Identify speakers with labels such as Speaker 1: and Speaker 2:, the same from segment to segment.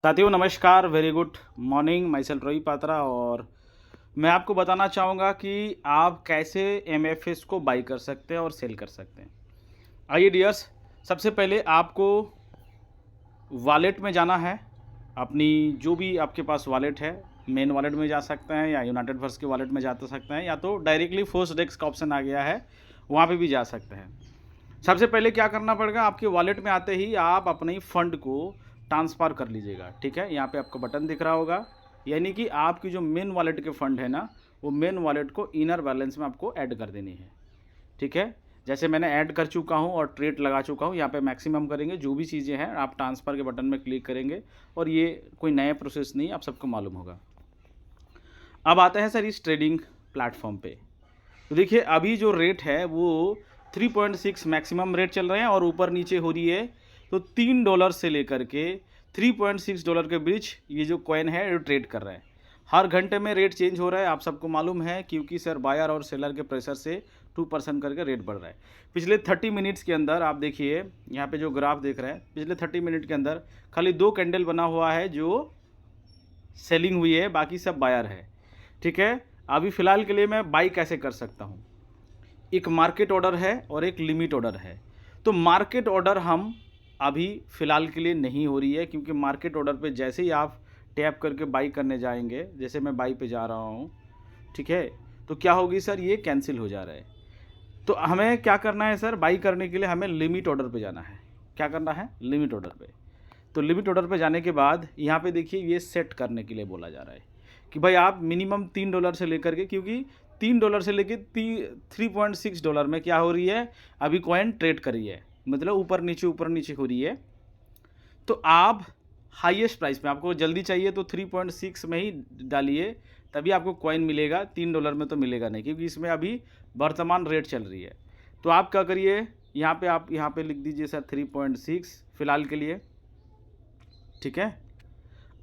Speaker 1: साथियों नमस्कार, very good morning. Myself Ravi Patra और मैं आपको बताना चाहूँगा कि आप कैसे एमएफएस को बाई कर सकते हैं और सेल कर सकते हैं। आइए डियर्स, सबसे पहले आपको वॉलेट में जाना है। अपनी जो भी आपके पास वॉलेट है, मेन वॉलेट में जा सकते हैं या यूनाइटेड वर्स के वॉलेट में जा सकते हैं, या तो डायरेक्टली फोर्स डेस्क का ऑप्शन आ गया है, वहाँ पे भी जा सकते हैं। सबसे पहले क्या करना पड़ेगा, आपके वॉलेट में आते ही आप अपने फंड को ट्रांसफ़र कर लीजिएगा। ठीक है, यहाँ पे आपको बटन दिख रहा होगा, यानी कि आपकी जो मेन वॉलेट के फंड है ना, वो मेन वॉलेट को इनर बैलेंस में आपको ऐड कर देनी है। ठीक है, जैसे मैंने ऐड कर चुका हूँ और ट्रेड लगा चुका हूँ। यहाँ पे मैक्सिमम करेंगे, जो भी चीज़ें हैं आप ट्रांसफ़र के बटन में क्लिक करेंगे, और ये कोई नया प्रोसेस नहीं, आप सबको मालूम होगा। अब आते हैं सर इस ट्रेडिंग प्लेटफॉर्म पे। तो देखिए अभी जो रेट है वो 3.6 मैक्सिमम रेट चल रहे हैं और ऊपर नीचे हो रही है। तो $3 से लेकर के $3.6 के बीच ये जो कॉइन है ये ट्रेड कर रहा है। हर घंटे में रेट चेंज हो रहा है, आप सबको मालूम है, क्योंकि सर बायर और सेलर के प्रेशर से 2% करके रेट बढ़ रहा है। पिछले 30 मिनट्स के अंदर आप देखिए, यहाँ पे जो ग्राफ देख रहे हैं, पिछले 30 मिनट के अंदर खाली 2 कैंडल बना हुआ है जो सेलिंग हुई है, बाकी सब बायर है। ठीक है, अभी फ़िलहाल के लिए मैं बाई कैसे कर सकता हूँ। एक मार्केट ऑर्डर है और एक लिमिट ऑर्डर है। तो मार्केट ऑर्डर हम अभी फ़िलहाल के लिए नहीं हो रही है, क्योंकि मार्केट ऑर्डर पे जैसे ही आप टैप करके बाई करने जाएंगे, जैसे मैं बाई पे जा रहा हूँ, ठीक है, तो क्या होगी सर, ये कैंसिल हो जा रहा है। तो हमें क्या करना है सर, बाई करने के लिए हमें लिमिट ऑर्डर पे जाना है। क्या करना है, लिमिट ऑर्डर पे। तो लिमिट ऑर्डर पे जाने के बाद यहाँ पे देखिए ये सेट करने के लिए बोला जा रहा है कि भाई आप मिनिमम $3 से लेकर के, क्योंकि $3 से लेकर $3.6 में क्या हो रही है, अभी कॉइन ट्रेड कर रही है, मतलब ऊपर नीचे हो रही है। तो आप हाईएस्ट प्राइस में, आपको जल्दी चाहिए तो 3.6 में ही डालिए, तभी आपको कॉइन मिलेगा। $3 में तो मिलेगा नहीं, क्योंकि इसमें अभी वर्तमान रेट चल रही है। तो आप क्या करिए, यहाँ पे आप यहाँ पे लिख दीजिए सर 3.6 फ़िलहाल के लिए। ठीक है,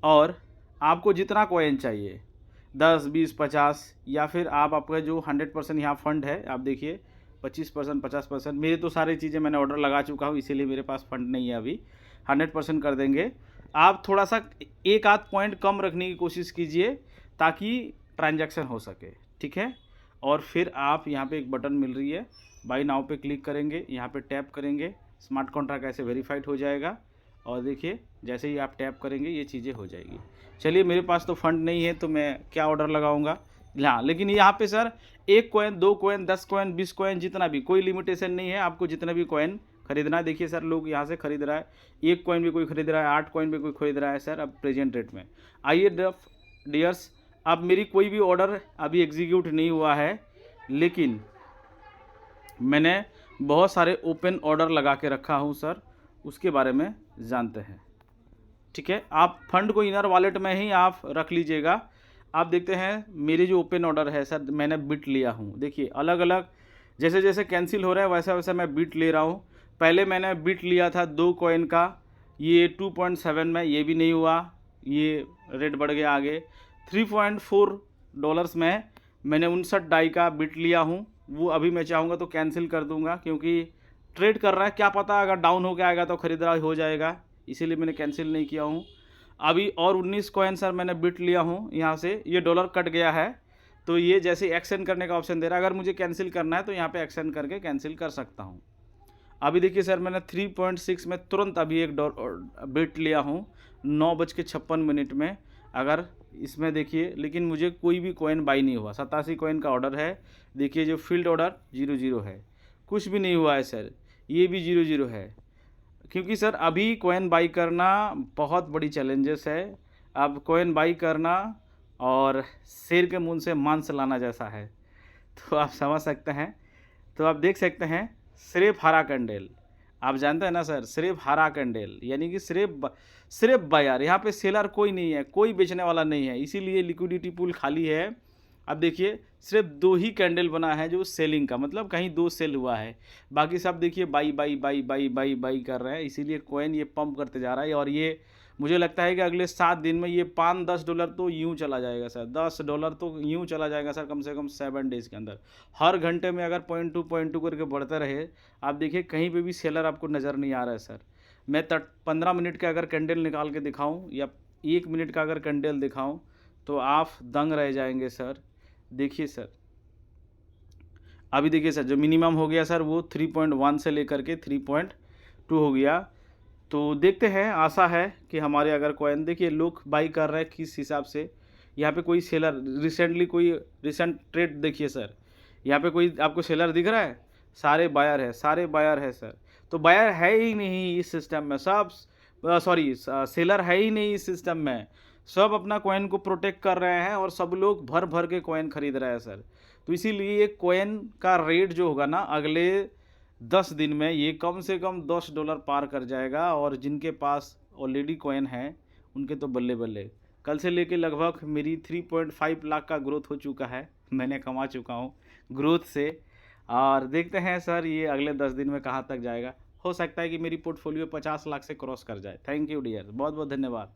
Speaker 1: और आपको जितना कॉइन चाहिए 10, 20, 50, या फिर आप आपका जो 100% यहाँ फंड है, आप देखिए 25%, 50%। मेरे तो सारी चीज़ें मैंने ऑर्डर लगा चुका हूँ, इसीलिए मेरे पास फंड नहीं है अभी। 100% कर देंगे। आप थोड़ा सा एक आध पॉइंट कम रखने की कोशिश कीजिए ताकि ट्रांजैक्शन हो सके। ठीक है, और फिर आप यहाँ पे एक बटन मिल रही है, बाई नाउ पे क्लिक करेंगे, यहाँ पे टैप करेंगे, स्मार्ट कॉन्ट्रैक्ट ऐसे वेरीफाइड हो जाएगा। और देखिए जैसे ही आप टैप करेंगे ये चीज़ें हो जाएगी। चलिए, मेरे पास तो फंड नहीं है तो मैं क्या ऑर्डर लगाऊंगा। हाँ, लेकिन यहाँ पे sir 1 coin, 2 coin, 10 coin, 20 coin, जितना भी, कोई लिमिटेशन नहीं है, आपको जितना भी कॉइन खरीदना है। देखिए सर, लोग यहाँ से खरीद रहा है, 1 कॉइन भी कोई खरीद रहा है, 8 कॉइन भी कोई खरीद रहा है सर, अब प्रेजेंट रेट में। आइए डियर्स, अब मेरी कोई भी ऑर्डर अभी एग्जीक्यूट नहीं हुआ है, लेकिन मैंने बहुत सारे ओपन ऑर्डर लगा के रखा हूँ सर, उसके बारे में जानते हैं। ठीक है, आप फंड को इनर वॉलेट में ही आप रख लीजिएगा। आप देखते हैं मेरे जो ओपन ऑर्डर है सर, मैंने बिट लिया हूँ। देखिए अलग अलग, जैसे जैसे कैंसिल हो रहा है वैसा वैसा मैं बिट ले रहा हूँ। पहले मैंने बिट लिया था 2 कॉइन का, ये 2.7 में, ये भी नहीं हुआ, ये रेट बढ़ गया आगे। $3.4 में मैंने 59 डाई का बिट लिया हूँ, वो अभी मैं चाहूँगा तो कैंसिल कर दूँगा, क्योंकि ट्रेड कर रहा है, क्या पता अगर डाउन हो के आएगा तो खरीदारी हो जाएगा, इसीलिए मैंने कैंसिल नहीं किया हूँ अभी। और 19 कॉइन सर मैंने बिट लिया हूँ यहाँ से, ये डॉलर कट गया है, तो ये जैसे एक्सटेंड करने का ऑप्शन दे रहा है, अगर मुझे कैंसिल करना है तो यहाँ पे एक्सटेंड करके कैंसिल कर सकता हूँ। अभी देखिए सर, मैंने 3.6 में तुरंत अभी एक बिट लिया हूँ 9:56 में। अगर इसमें देखिए, लेकिन मुझे कोई भी कॉइन बाई नहीं हुआ। 87 कॉइन का ऑर्डर है, देखिए जो फील्ड ऑर्डर 00 है, कुछ भी नहीं हुआ है सर, ये भी 00 है। क्योंकि सर अभी कॉइन बाई करना बहुत बड़ी चैलेंजेस है। अब कॉइन बाई करना और शेर के मुंह से मांस लाना जैसा है, तो आप समझ सकते हैं। तो आप देख सकते हैं सिर्फ हरा कैंडल, आप जानते हैं ना सर, सिर्फ हरा कैंडल, यानी कि सिर्फ बायर, यहाँ पे सेलर कोई नहीं है, कोई बेचने वाला नहीं है, इसीलिए लिक्विडिटी पूल खाली है। अब देखिए सिर्फ 2 ही कैंडल बना है जो सेलिंग का, मतलब कहीं 2 सेल हुआ है, बाकी सब देखिए by by by by by by कर रहे हैं, इसीलिए कॉइन ये पंप करते जा रहा है। और ये मुझे लगता है कि अगले 7 दिन में ये $5-10 तो यूँ चला जाएगा सर, $10 तो यूँ चला जाएगा सर, कम से कम 7 डेज़ के अंदर। हर घंटे में अगर 0.2 करके बढ़ता रहे, आप देखिए कहीं पे भी सेलर आपको नज़र नहीं आ रहा है सर। मैं 15 मिनट के अगर कैंडल निकाल के दिखाऊं या 1 मिनट का अगर कैंडल दिखाऊं तो आप दंग रह जाएंगे सर। देखिए सर, अभी देखिए सर, जो मिनिमम हो गया सर वो 3.1 से लेकर के 3.2 हो गया। तो देखते हैं, आशा है कि हमारे अगर कॉइन, देखिए लोग बाई कर रहे हैं किस हिसाब से। यहाँ पे कोई सेलर रिसेंटली, कोई रिसेंट ट्रेड देखिए सर, यहाँ पे कोई आपको सेलर दिख रहा है? सारे बायर है, सारे बायर है सर। तो बायर है ही नहीं इस सिस्टम में, सब सॉरी सेलर है ही नहीं इस सिस्टम में। सब अपना कॉइन को प्रोटेक्ट कर रहे हैं और सब लोग भर भर के कॉइन खरीद रहे हैं सर। तो इसीलिए कॉइन का रेट जो होगा ना अगले 10 दिन में ये कम से कम $10 पार कर जाएगा। और जिनके पास ऑलरेडी कॉइन है उनके तो बल्ले बल्ले। कल से लेके लगभग मेरी 3.5 लाख का ग्रोथ हो चुका है, मैंने कमा चुका हूँ ग्रोथ से। और देखते हैं सर ये अगले 10 दिन में कहाँ तक जाएगा। हो सकता है कि मेरी पोर्टफोलियो 50 लाख से क्रॉस कर जाए। थैंक यू डियर, बहुत बहुत धन्यवाद।